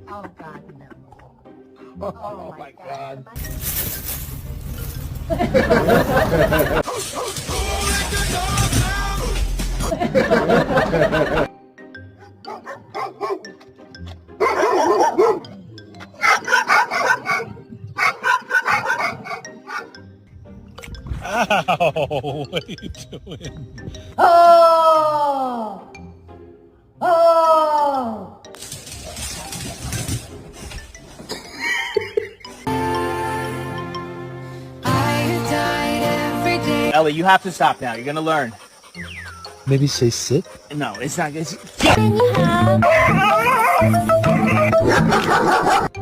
Oh God, no. Oh my God. Ow! What are you doing? Oh! Oh! Ellie, you have to stop now. You're gonna learn. Maybe say sit? No, it's not. It's...